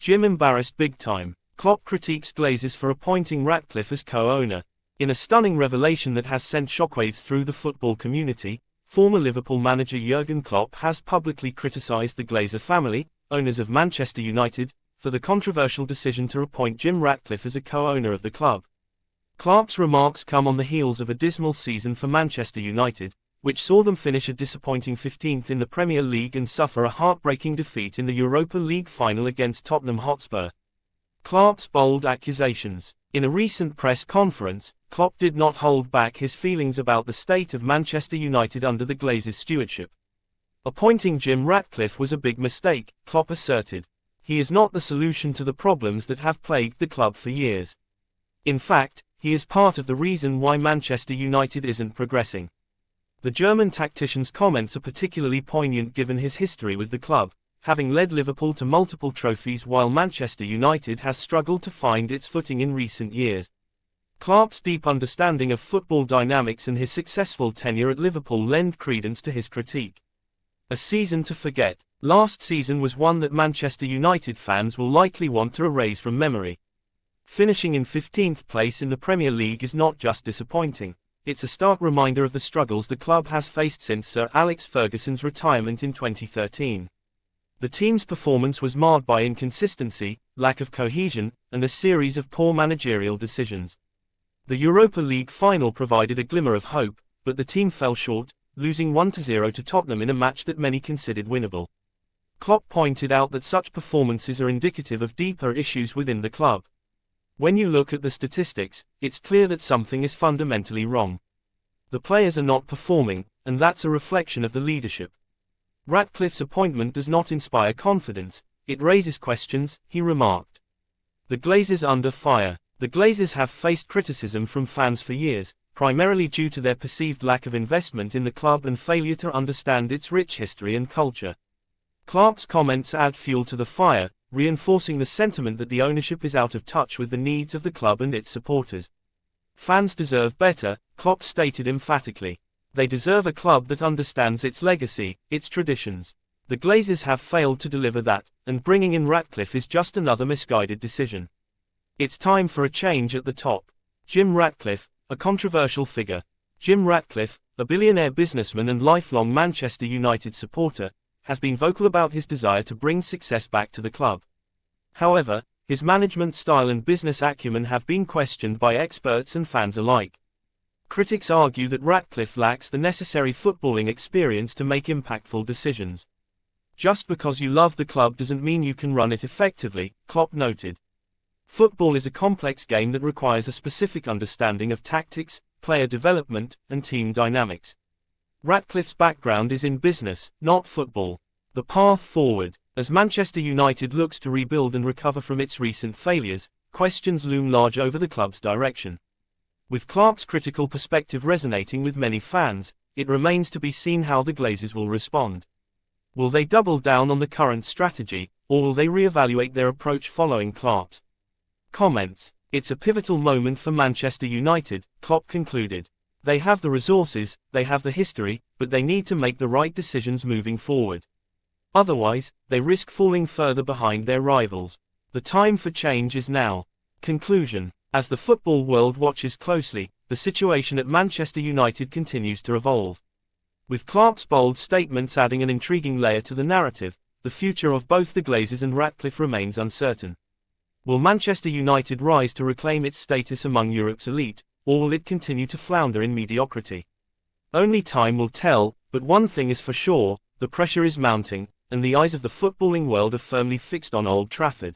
Jim embarrassed big time. Klopp critiques Glazers for appointing Ratcliffe as co-owner. In a stunning revelation that has sent shockwaves through the football community, former Liverpool manager Jurgen Klopp has publicly criticised the Glazer family, owners of Manchester United, for the controversial decision to appoint Jim Ratcliffe as a co-owner of the club. Klopp's remarks come on the heels of a dismal season for Manchester United, which saw them finish a disappointing 15th in the Premier League and suffer a heartbreaking defeat in the Europa League final against Tottenham Hotspur. Klopp's bold accusations. In a recent press conference, Klopp did not hold back his feelings about the state of Manchester United under the Glazers' stewardship. Appointing Jim Ratcliffe was a big mistake, Klopp asserted. He is not the solution to the problems that have plagued the club for years. In fact, he is part of the reason why Manchester United isn't progressing. The German tactician's comments are particularly poignant given his history with the club, having led Liverpool to multiple trophies while Manchester United has struggled to find its footing in recent years. Klopp's deep understanding of football dynamics and his successful tenure at Liverpool lend credence to his critique. A season to forget. Last season was one that Manchester United fans will likely want to erase from memory. Finishing in 15th place in the Premier League is not just disappointing, it's a stark reminder of the struggles the club has faced since Sir Alex Ferguson's retirement in 2013. The team's performance was marred by inconsistency, lack of cohesion, and a series of poor managerial decisions. The Europa League final provided a glimmer of hope, but the team fell short, losing 1-0 to Tottenham in a match that many considered winnable. Klopp pointed out that such performances are indicative of deeper issues within the club. When you look at the statistics, it's clear that something is fundamentally wrong. The players are not performing, and that's a reflection of the leadership. Ratcliffe's appointment does not inspire confidence, it raises questions, he remarked. The Glazers under fire. The Glazers have faced criticism from fans for years, primarily due to their perceived lack of investment in the club and failure to understand its rich history and culture. Klopp's comments add fuel to the fire, reinforcing the sentiment that the ownership is out of touch with the needs of the club and its supporters. Fans deserve better, Klopp stated emphatically. They deserve a club that understands its legacy, its traditions. The Glazers have failed to deliver that, and bringing in Ratcliffe is just another misguided decision. It's time for a change at the top. Jim Ratcliffe, a controversial figure. Jim Ratcliffe, a billionaire businessman and lifelong Manchester United supporter, has been vocal about his desire to bring success back to the club. However, his management style and business acumen have been questioned by experts and fans alike. Critics argue that Ratcliffe lacks the necessary footballing experience to make impactful decisions. Just because you love the club doesn't mean you can run it effectively, Klopp noted. Football is a complex game that requires a specific understanding of tactics, player development, and team dynamics. Ratcliffe's background is in business, not football. The path forward. As Manchester United looks to rebuild and recover from its recent failures, questions loom large over the club's direction. With Klopp's critical perspective resonating with many fans, it remains to be seen how the Glazers will respond. Will they double down on the current strategy, or will they re-evaluate their approach following Klopp's comments? It's a pivotal moment for Manchester United, Klopp concluded. They have the resources, they have the history, but they need to make the right decisions moving forward. Otherwise, they risk falling further behind their rivals. The time for change is now. Conclusion. As the football world watches closely, the situation at Manchester United continues to evolve. With Klopp's bold statements adding an intriguing layer to the narrative, the future of both the Glazers and Ratcliffe remains uncertain. Will Manchester United rise to reclaim its status among Europe's elite, or will it continue to flounder in mediocrity? Only time will tell, but one thing is for sure, the pressure is mounting, and the eyes of the footballing world are firmly fixed on Old Trafford.